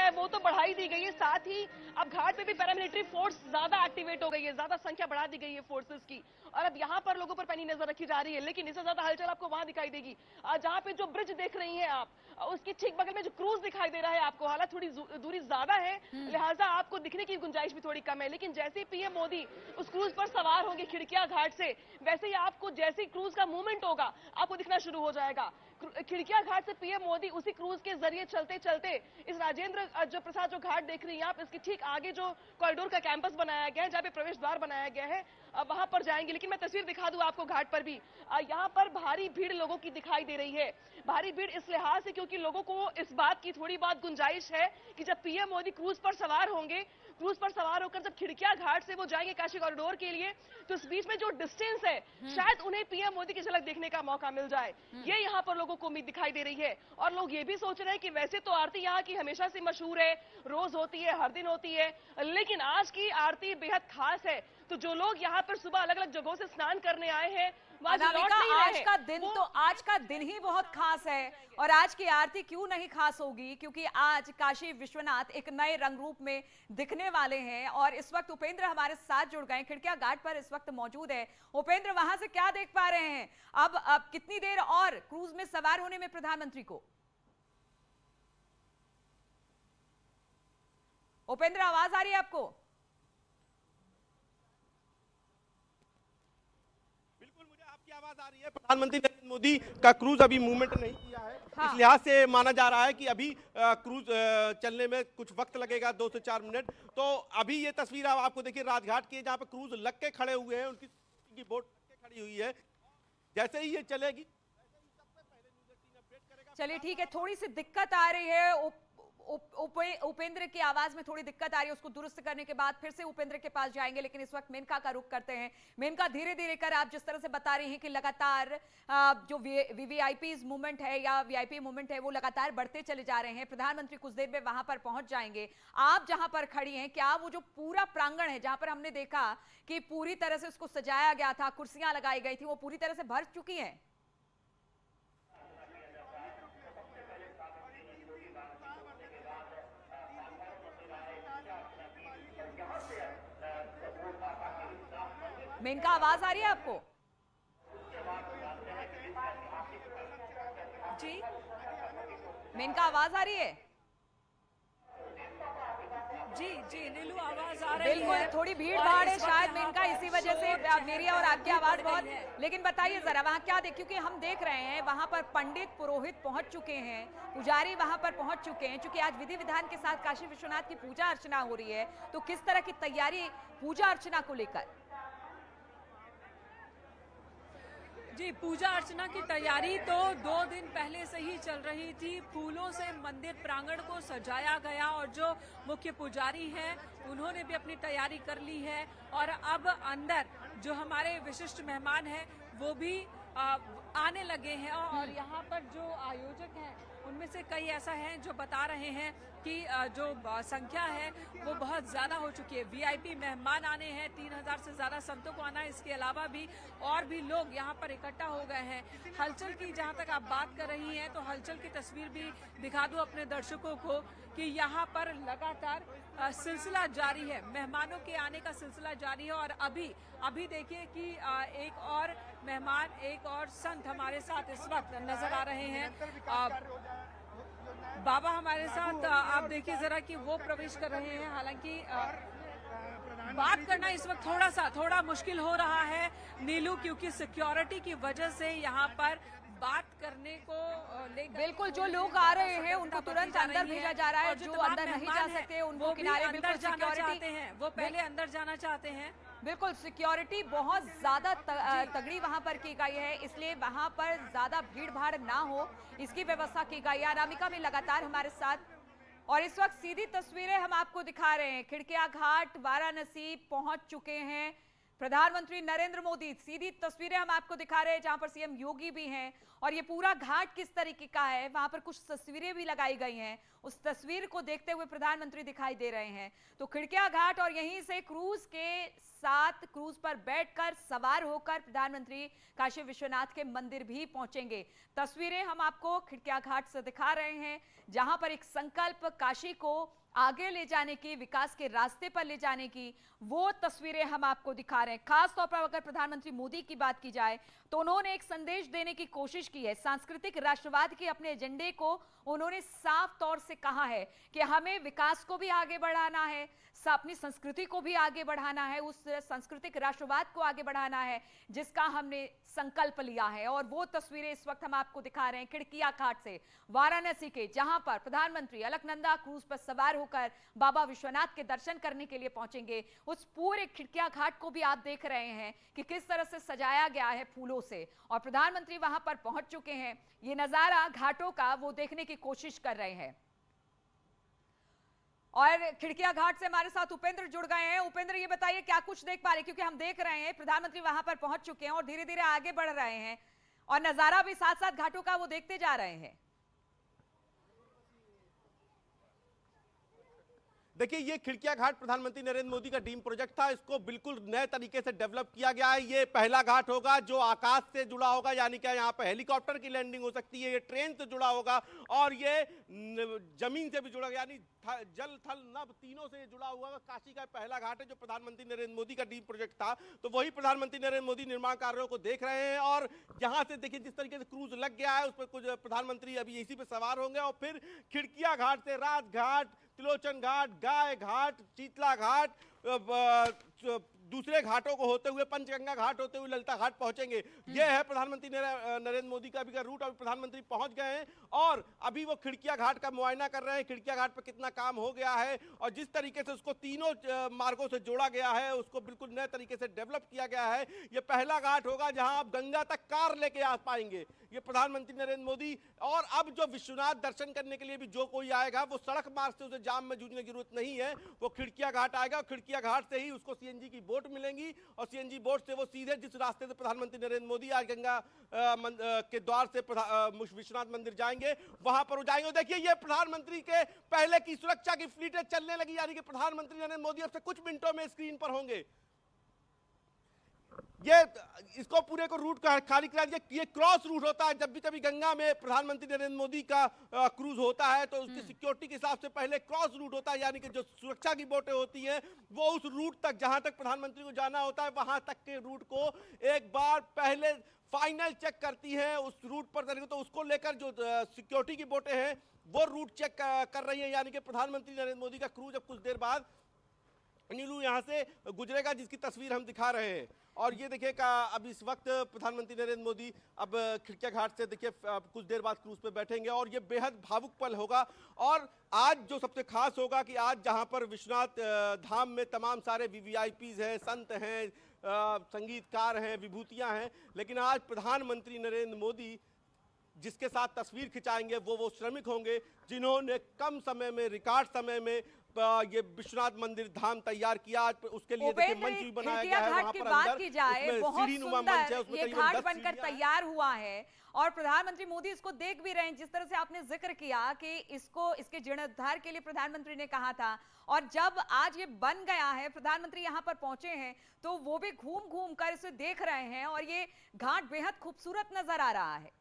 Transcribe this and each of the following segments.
है वो तो बढ़ाई दी गई है, साथ ही अब घाट पे भी पैरामिलिट्री फोर्स ज्यादा एक्टिवेट हो गई है, ज्यादा संख्या बढ़ा दी गई है फोर्सेस की, और अब यहाँ पर लोगों पर पैनी नजर रखी जा रही है। लेकिन इससे ज्यादा हलचल आपको वहां दिखाई देगी जहाँ पे जो ब्रिज देख रही हैं आप, उसकी ठीक बगल में जो क्रूज दिखाई दे रहा है आपको, हालांकि थोड़ी दूरी ज्यादा है, लिहाजा आपको दिखने की गुंजाइश भी थोड़ी कम है। लेकिन जैसे ही पीएम मोदी उस क्रूज पर सवार होंगे खिड़किया घाट से, वैसे ही आपको जैसे ही क्रूज का मूवमेंट होगा आपको दिखना शुरू हो जाएगा। खिड़किया घाट से पीएम मोदी उसी क्रूज के जरिए चलते चलते इस राजेंद्र जो प्रसाद जो घाट देख रही हैं आप, इसके ठीक आगे जो कॉरिडोर का कैंपस बनाया गया है, जहां पे प्रवेश द्वार बनाया गया है, वहां पर जाएंगे। लेकिन मैं तस्वीर दिखा दूं आपको घाट पर भी, यहाँ पर भारी भीड़ लोगों की दिखाई दे रही है। भारी भीड़ इस लिहाज से क्योंकि लोगों को इस बात की थोड़ी बहुत गुंजाइश है कि जब पीएम मोदी क्रूज पर सवार होंगे, क्रूज पर सवार होकर जब खिड़किया घाट से वो जाएंगे काशी कॉरिडोर के लिए, तो इस बीच में जो डिस्टेंस है शायद उन्हें पीएम मोदी की झलक देखने का मौका मिल जाए, ये यहाँ पर लोगों को उम्मीद दिखाई दे रही है। और लोग ये भी सोच रहे हैं कि वैसे तो आरती यहाँ की हमेशा से मशहूर है, रोज होती है, हर दिन होती है, लेकिन आज की आरती बेहद खास है। तो जो लोग यहाँ पर सुबह अलग अलग जगहों से स्नान करने आए हैं, अनामिका, आज का दिन ही बहुत खास है। और आज की आरती क्यों नहीं खास होगी, क्योंकि आज काशी विश्वनाथ एक नए रंग रूप में दिखने वाले हैं। और इस वक्त उपेंद्र हमारे साथ जुड़ गए, खिड़किया घाट पर इस वक्त मौजूद है। उपेंद्र, वहां से क्या देख पा रहे हैं? अब कितनी देर और क्रूज में सवार होने में प्रधानमंत्री को? उपेंद्र, आवाज आ रही है आपको? आवाज आ रही है। प्रधानमंत्री नरेंद्र मोदी का क्रूज अभी मूवमेंट नहीं किया है, हाँ। इस लिहाज से माना जा रहा है कि अभी क्रूज चलने में कुछ वक्त लगेगा, 2 से 4 मिनट। तो अभी ये तस्वीर आपको देखिए राजघाट की, जहां पे क्रूज लग के खड़े हुए हैं, उनकी बोट लग के खड़ी हुई है। जैसे ही ये चलेगी, चलिए ठीक है, थोड़ी सी दिक्कत आ रही है, उपेंद्र की आवाज में थोड़ी दिक्कत आ रही है, उसको दुरुस्त करने के बाद फिर से उपेंद्र के पास जाएंगे। लेकिन इस वक्त मेनका का रुख करते हैं। मेनका, धीरे धीरे कर आप जिस तरह से बता रही हैं कि लगातार जो वीवीआईपी मूवमेंट है या वीआईपी मूवमेंट है वो लगातार बढ़ते चले जा रहे हैं। प्रधानमंत्री कुछ देर में वहां पर पहुंच जाएंगे। आप जहां पर खड़ी हैं, क्या वो जो पूरा प्रांगण है जहां पर हमने देखा कि पूरी तरह से उसको सजाया गया था, कुर्सियां लगाई गई थी, वो पूरी तरह से भर चुकी है? मेनका, आवाज आ रही है आपको? जी मेनका, आवाज आ रही है? जी जी नीलू, आवाज आ रही है। बिल्कुल, थोड़ी भीड़ भाड़ है शायद मेनका, इसी वजह से मेरी और आपकी आवाज बहुत। लेकिन बताइए जरा वहां क्या देख, क्योंकि हम देख रहे हैं वहां पर पंडित पुरोहित पहुंच चुके हैं, पुजारी वहां पर पहुंच चुके हैं। क्योंकि आज विधि विधान के साथ काशी विश्वनाथ की पूजा अर्चना हो रही है, तो किस तरह की तैयारी पूजा अर्चना को लेकर? जी, पूजा अर्चना की तैयारी तो 2 दिन पहले से ही चल रही थी। फूलों से मंदिर प्रांगण को सजाया गया और जो मुख्य पुजारी हैं उन्होंने भी अपनी तैयारी कर ली है। और अब अंदर जो हमारे विशिष्ट मेहमान हैं वो भी आने लगे हैं। और यहाँ पर जो आयोजक हैं उनमें से कई ऐसा हैं जो बता रहे हैं कि जो संख्या है वो बहुत ज़्यादा हो चुकी है। वीआईपी मेहमान आने हैं, 3000 से ज़्यादा संतों को आना है। इसके अलावा भी और भी लोग यहाँ पर इकट्ठा हो गए हैं। हलचल की जहाँ तक आप बात कर रही हैं तो हलचल की तस्वीर भी दिखा दूँ अपने दर्शकों को कि यहाँ पर लगातार सिलसिला जारी है, मेहमानों के आने का सिलसिला जारी है। और अभी देखिए कि एक और मेहमान, एक और संत हमारे साथ इस वक्त नजर आ रहे हैं। बाबा हमारे साथ, आप देखिए जरा कि वो प्रवेश कर रहे हैं। हालांकि बात करना इस वक्त थोड़ा मुश्किल हो रहा है नीलू, क्योंकि सिक्योरिटी की वजह से यहाँ पर बात करने को लेकर बिल्कुल जो लोग आ रहे हैं उनको तुरंत अंदर भेजा जा रहा है। जो अंदर नहीं जा सकते उनको किनारे, बिल्कुल सिक्योरिटी हैं, वो पहले अंदर जाना चाहते हैं। बिल्कुल सिक्योरिटी बहुत ज्यादा तगड़ी वहां पर की गई है, इसलिए वहां पर ज्यादा भीड़ भाड़ ना हो इसकी व्यवस्था की गई है। अनामिका भी लगातार हमारे साथ, और इस वक्त सीधी तस्वीरें हम आपको दिखा रहे हैं। खिड़किया घाट वाराणसी पहुंच चुके हैं प्रधानमंत्री नरेंद्र मोदी। सीधी तस्वीरें हम आपको दिखा रहे हैं जहां पर सीएम योगी भी हैं। और ये पूरा घाट किस तरीके का है, वहां पर कुछ तस्वीरें भी लगाई गई हैं उस तस्वीर को देखते हुए प्रधानमंत्री दिखाई दे रहे हैं। तो खिड़किया घाट और यहीं से क्रूज के साथ क्रूज पर बैठकर सवार होकर प्रधानमंत्री काशी विश्वनाथ के मंदिर भी पहुंचेंगे। तस्वीरें हम आपको खिड़किया घाट से दिखा रहे हैं, जहां पर एक संकल्प काशी को आगे ले जाने की, विकास के रास्ते पर ले जाने की, वो तस्वीरें हम आपको दिखा रहे हैं। खास तौर पर अगर प्रधानमंत्री मोदी की बात की जाए तो उन्होंने एक संदेश देने की कोशिश की है। सांस्कृतिक राष्ट्रवाद के अपने एजेंडे को उन्होंने साफ तौर से कहा है कि हमें विकास को भी आगे बढ़ाना है, अपनी संस्कृति को भी आगे बढ़ाना है, उस सांस्कृतिक राष्ट्रवाद को आगे बढ़ाना है जिसका हमने संकल्प लिया है। और वो तस्वीरें इस वक्त हम आपको दिखा रहे हैं खिड़किया घाट से, वाराणसी के, जहां पर प्रधानमंत्री अलकनंदा क्रूज पर सवार होकर बाबा विश्वनाथ के दर्शन करने के लिए पहुंचेंगे। उस पूरे खिड़किया घाट को भी आप देख रहे हैं कि किस तरह से सजाया गया है फूलों से, और प्रधानमंत्री वहां पर पहुंच चुके हैं। ये नजारा घाटों का वो देखने की कोशिश कर रहे हैं। और खिड़किया घाट से हमारे साथ उपेंद्र जुड़ गए हैं। उपेंद्र, ये बताइए क्या कुछ देख पा रहे हैं, क्योंकि हम देख रहे हैं प्रधानमंत्री वहां पर पहुंच चुके हैं और धीरे धीरे आगे बढ़ रहे हैं और नजारा भी साथ साथ घाटों का वो देखते जा रहे हैं। देखिए, ये खिड़किया घाट प्रधानमंत्री नरेंद्र मोदी का ड्रीम प्रोजेक्ट था। इसको बिल्कुल नए तरीके से डेवलप किया गया है। ये पहला घाट होगा जो आकाश से जुड़ा होगा, यानी कि यहाँ पे हेलीकॉप्टर की लैंडिंग हो सकती है, ये ट्रेन से जुड़ा होगा और ये जमीन से भी जुड़ा, यानी जल थल नभ तीनों से जुड़ा हुआ होगा। काशी का पहला घाट है जो प्रधानमंत्री नरेंद्र मोदी का ड्रीम प्रोजेक्ट था, तो वही प्रधानमंत्री नरेंद्र मोदी निर्माण कार्यों को देख रहे हैं। और यहाँ से देखिए जिस तरीके से क्रूज लग गया है, उस पर कुछ प्रधानमंत्री अभी इसी पे सवार होंगे और फिर खिड़किया घाट से राजघाट, त्रिलोचन घाट, गाय घाट, शीतला घाट, दूसरे घाटों को होते हुए पंचगंगा घाट होते हुए ललिता घाट पहुंचेंगे। यह है प्रधानमंत्री नरेंद्र मोदी का अभी का रूट। अभी प्रधानमंत्री पहुंच गए हैं और अभी वो खिड़किया घाट का मुआयना कर रहे हैं, खिड़किया घाट पर कितना काम हो गया है और जिस तरीके से उसको तीनों मार्गों से जोड़ा गया है, उसको बिल्कुल नए तरीके से डेवलप किया गया है। ये पहला घाट होगा जहां आप गंगा तक कार लेके आ पाएंगे, ये प्रधानमंत्री नरेंद्र मोदी। और अब जो विश्वनाथ दर्शन करने के लिए भी जो कोई आएगा वो सड़क मार्ग से उसे जाम में जूझने की जरूरत नहीं है, वो खिड़किया घाट आएगा और खिड़किया घाट से ही उसको सीएनजी की बोट मिलेंगी और सीएनजी बोट से वो सीधे जिस रास्ते से प्रधानमंत्री नरेंद्र मोदी आज गंगा के द्वार से विश्वनाथ मंदिर जाएंगे वहां पर वो जाएंगे। देखिए, ये प्रधानमंत्री के पहले की सुरक्षा की फ्लीटें चलने लगी, यानी कि प्रधानमंत्री नरेंद्र मोदी अब से कुछ मिनटों में स्क्रीन पर होंगे। ये इसको पूरे को रूट का खाली करा दिया। ये क्रॉस रूट होता है, जब भी कभी गंगा में प्रधानमंत्री नरेंद्र मोदी का क्रूज होता है तो उसकी सिक्योरिटी के हिसाब से पहले क्रॉस रूट होता है, यानी कि जो सुरक्षा की बोटें होती हैं वो उस रूट तक जहां तक प्रधानमंत्री को जाना होता है वहां तक के रूट को एक बार पहले फाइनल चेक करती हैं। उस रूट पर तो उसको लेकर जो सिक्योरिटी की बोटें हैं वो रूट चेक कर रही है, यानी कि प्रधानमंत्री नरेंद्र मोदी का क्रूज अब कुछ देर बाद नीलू यहां से गुजरेगा, जिसकी तस्वीर हम दिखा रहे हैं। और ये देखिए अब इस वक्त प्रधानमंत्री नरेंद्र मोदी अब खिड़किया घाट से देखिए कुछ देर बाद क्रूज पे बैठेंगे और ये बेहद भावुक पल होगा। और आज जो सबसे खास होगा कि आज जहां पर विश्वनाथ धाम में तमाम सारे वीवीआईपीज हैं, संत हैं, संगीतकार हैं, विभूतियां हैं, लेकिन आज प्रधानमंत्री नरेंद्र मोदी जिसके साथ तस्वीर खिंचाएंगे वो श्रमिक होंगे जिन्होंने कम समय में, रिकॉर्ड समय में ये विश्वनाथ मंदिर धाम तैयार किया। उसके लिए देखिए मंच भी बनाया गया है वहां पर अंदर, की जाए बहुत सुंदर ये घाट बनकर तैयार हुआ है और प्रधानमंत्री मोदी इसको देख भी रहे हैं। जिस तरह से आपने जिक्र किया कि इसके जीर्णोद्धार के लिए प्रधानमंत्री ने कहा था और जब आज ये बन गया है, प्रधानमंत्री यहाँ पर पहुंचे हैं तो वो भी घूम घूम कर इसे देख रहे हैं और ये घाट बेहद खूबसूरत नजर आ रहा है।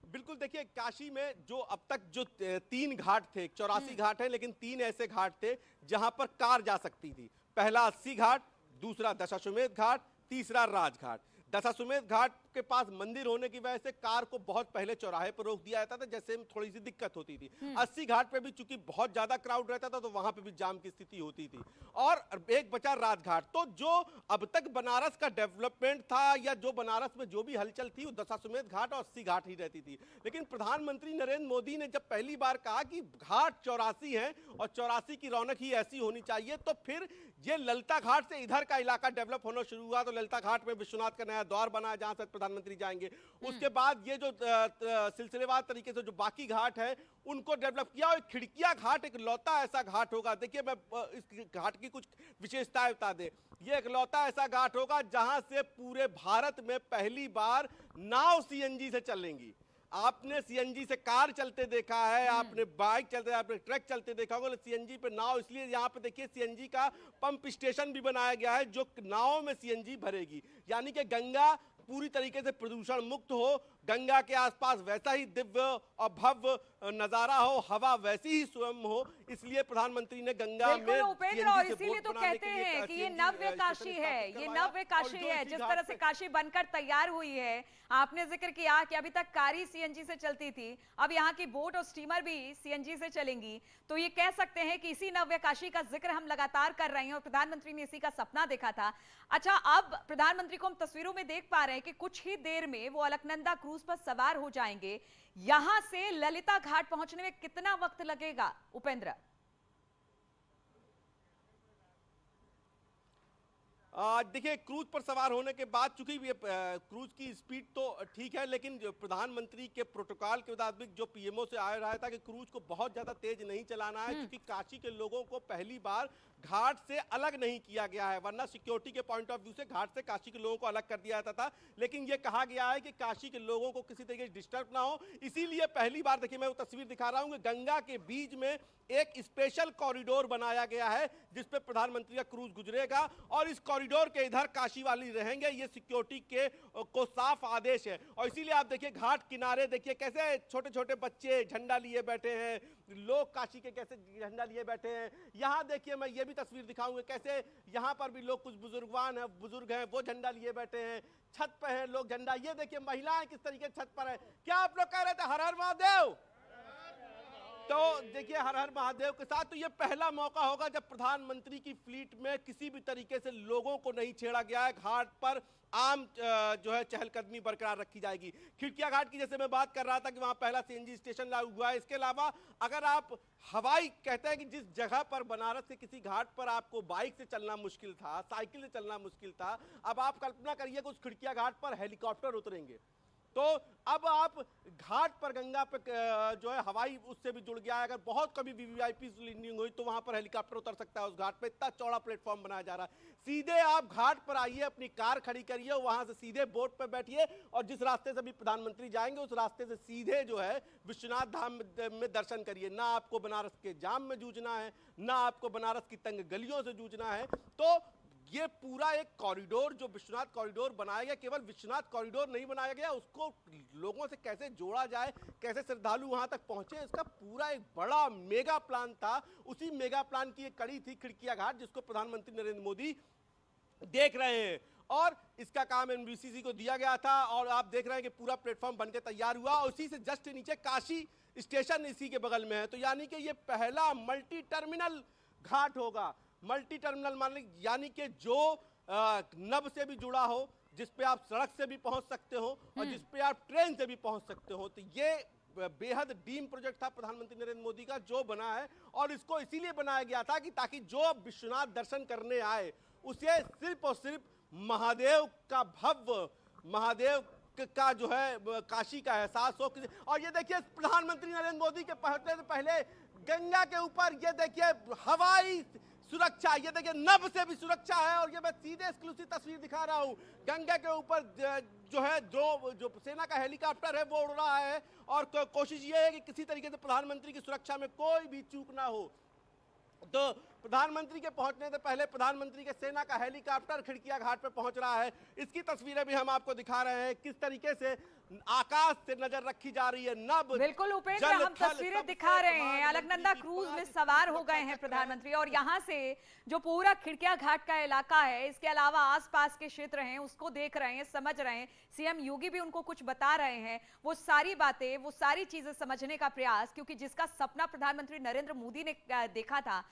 बिल्कुल, देखिए काशी में जो अब तक जो 3 घाट थे, 84 घाट हैं, लेकिन 3 ऐसे घाट थे जहां पर कार जा सकती थी। पहला 80 घाट, दूसरा दशाश्वमेध घाट, तीसरा राजघाट। दशाश्वमेध घाट के पास मंदिर होने की वजह से कार को बहुत पहले चौराहे पर रोक दिया जाता था, जैसे थोड़ी सी दिक्कत होती थी। 80 घाट पे भी चूंकि बहुत ज्यादा क्राउड रहता था तो वहां पे भी जाम की स्थिति होती थी। और एक बचा राजघाट। तो जो अब तक बनारस का डेवलपमेंट था या जो बनारस में जो भी हलचल थी वो दशाश्वमेध घाट और 80 घाट ही रहती थी। लेकिन प्रधानमंत्री नरेंद्र मोदी ने जब पहली बार कहा कि घाट 84 है और 84 की रौनक ही ऐसी होनी चाहिए, तो फिर ये ललिता घाट से इधर का इलाका डेवलप होना शुरू हुआ। तो ललिता घाट में विश्वनाथ का नया द्वार बना जहां से प्रधानमंत्री जाएंगे। उसके बाद ये जो सिलसिलेवार तरीके से जो बाकी घाट है उनको डेवलप किया, और खिड़किया घाट एक लौता ऐसा घाट होगा, देखिए मैं इस घाट की कुछ विशेषताएं बता दें। ये एक लौता ऐसा घाट होगा जहां से पूरे भारत में पहली बार नाव सीएनजी से चलेंगी। आपने सीएनजी से कार चलते देखा है, आपने बाइक चलते, आपने ट्रक चलते देखा होगा, सीएनजी पे नाव, इसलिए यहाँ पे देखिए सीएनजी का पंप स्टेशन भी बनाया गया है जो नाव में सीएनजी भरेगी, यानी कि गंगा पूरी तरीके से प्रदूषण मुक्त हो, गंगा के आसपास वैसा ही दिव्य और भव्य नजारा हो, हवा वैसी ही स्वयं हो, इसलिए प्रधानमंत्री ने गंगा में उपेंद्र, और इसीलिए तो कहते हैं कि ये नव्य काशी है, ये नव्य काशी है। जिस तरह से काशी बनकर तैयार हुई है, आपने जिक्र किया कि अभी तक कारी सीएनजी से चलती थी, अब यहाँ की बोट और स्टीमर भी सीएनजी से चलेंगी, तो ये कह सकते हैं कि इसी नव्य काशी का जिक्र हम लगातार कर रहे हैं और प्रधानमंत्री ने इसी का सपना देखा था। अच्छा, अब प्रधानमंत्री को हम तस्वीरों में देख पा रहे हैं कि कुछ ही देर में वो अलकनंदा क्रूज पर सवार हो जाएंगे। यहां से ललिता घाट पहुंचने में कितना वक्त लगेगा उपेंद्र? देखिए, क्रूज पर सवार होने के बाद, चूंकि क्रूज की स्पीड तो ठीक है, लेकिन जो प्रधानमंत्री के प्रोटोकॉल के मुताबिक जो पीएमओ से आ रहा था कि क्रूज को बहुत ज्यादा तेज नहीं चलाना है, क्योंकि काशी के लोगों को पहली बार घाट से अलग नहीं किया गया है, वरना सिक्योरिटी के पॉइंट ऑफ व्यू से घाट से काशी के लोगों को अलग कर दिया जाता था, लेकिन ये कहा गया है कि काशी के लोगों को किसी तरीके से डिस्टर्ब ना हो, इसीलिए पहली बार, देखिए मैं वो तस्वीर दिखा रहा हूं कि गंगा के बीच में एक स्पेशल कॉरिडोर बनाया गया है जिस पे प्रधानमंत्री का क्रूज गुजरेगा, और इस कॉरिडोर के इधर काशी वाली रहेंगे, ये सिक्योरिटी के को साफ आदेश है। और इसीलिए आप देखिए घाट किनारे देखिए कैसे छोटे छोटे बच्चे झंडा लिए बैठे हैं, लोग काशी के कैसे झंडा लिए बैठे हैं। यहाँ देखिए मैं ये भी तस्वीर दिखाऊंगा कैसे यहाँ पर भी लोग, कुछ बुजुर्ग हैं वो झंडा लिए बैठे हैं, छत पे हैं लोग झंडा, ये देखिए महिलाएं किस तरीके छत पर है। क्या आप लोग कह रहे थे हर हर महादेव? तो देखिए हर हर महादेव के साथ, तो ये पहला मौका होगा जब प्रधानमंत्री की फ्लीट में किसी भी तरीके से लोगों को नहीं छेड़ा गया है, घाट पर आम जो है चहलकदमी बरकरार रखी जाएगी। खिड़किया घाट की जैसे मैं बात कर रहा था कि वहां पहला सीएनजी स्टेशन लागू हुआ है, इसके अलावा अगर आप हवाई, कहते हैं कि जिस जगह पर बनारस के किसी घाट पर आपको बाइक से चलना मुश्किल था, साइकिल से चलना मुश्किल था, अब आप कल्पना करिए कि उस खिड़किया घाट पर हेलीकॉप्टर उतरेंगे, तो अब आप घाट पर गंगा पे जो है हवाई उससे भी जुड़ गया है। अगर बहुत कभी वीवीआईपी लैंडिंग हुई तो वहां पर हेलीकॉप्टर उतर सकता है उस घाट पे, इतना चौड़ा प्लेटफॉर्म बनाया जा रहा है। सीधे आप घाट पर आइए, अपनी कार खड़ी करिए, वहां से सीधे बोट पे बैठिए, और जिस रास्ते से भी प्रधानमंत्री जाएंगे उस रास्ते से सीधे जो है विश्वनाथ धाम में दर्शन करिए। ना आपको बनारस के जाम में जूझना है, ना आपको बनारस की तंग गलियों से जूझना है। तो ये पूरा एक कॉरिडोर जो विश्वनाथ कॉरिडोर बनाया गया, केवल विश्वनाथ कॉरिडोर नहीं बनाया गया, उसको लोगों से कैसे जोड़ा जाए, कैसे श्रद्धालु वहां तक पहुंचे, इसका पूरा एक बड़ा मेगा प्लान था। उसी मेगा प्लान की एक कड़ी थी खिड़किया घाट, जिसको प्रधानमंत्री नरेंद्र मोदी देख रहे हैं, और इसका काम एनबीसीसी को दिया गया था, और आप देख रहे हैं कि पूरा प्लेटफॉर्म बनकर तैयार हुआ, और उसी से जस्ट नीचे काशी स्टेशन इसी के बगल में है। तो यानी कि ये पहला मल्टी टर्मिनल घाट होगा। मल्टी टर्मिनल मान यानी कि जो नभ से भी जुड़ा हो, जिस पे आप सड़क से भी पहुंच सकते हो और जिस पे आप ट्रेन से भी पहुंच सकते हो। तो ये बेहद ड्रीम प्रोजेक्ट था प्रधानमंत्री नरेंद्र मोदी का जो बना है, और इसको इसीलिए बनाया गया था कि ताकि जो विश्वनाथ दर्शन करने आए उसे सिर्फ और सिर्फ महादेव का भव्य, महादेव का जो है काशी का एहसास हो। और ये देखिए प्रधानमंत्री नरेंद्र मोदी के पहुंचने से पहले गंगा के ऊपर ये देखिए हवाई सुरक्षा, ये देखिए नभ से भी सुरक्षा है, और ये मैं सीधे एक्सक्लूसिव तस्वीर दिखा रहा हूं। गंगा के ऊपर जो है जो सेना का हेलीकॉप्टर है वो उड़ रहा है, और कोशिश ये है कि किसी तरीके से प्रधानमंत्री की सुरक्षा में कोई भी चूक ना हो। तो प्रधानमंत्री के पहुंचने से पहले प्रधानमंत्री के सेना का हेलीकॉप्टर खिड़किया घाट पर पहुंच रहा है। इसकी तस्वीरें भी हम आपको दिखा रहे हैं, किस तरीके से आकाश से नजर रखी जा रही है। नभ, बिल्कुल उपेंद्र, हम तस्वीरें दिखा रहे हैं, अलकनंदा क्रूज में सवार हो गए हैं प्रधानमंत्री, और यहाँ से जो पूरा खिड़किया घाट का इलाका है, इसके अलावा आसपास के क्षेत्र हैं, उसको देख रहे हैं, समझ रहे हैं। सीएम योगी भी उनको कुछ बता रहे हैं, वो सारी बातें, वो सारी चीजें समझने का प्रयास, क्योंकि जिसका सपना प्रधानमंत्री नरेंद्र मोदी ने देखा था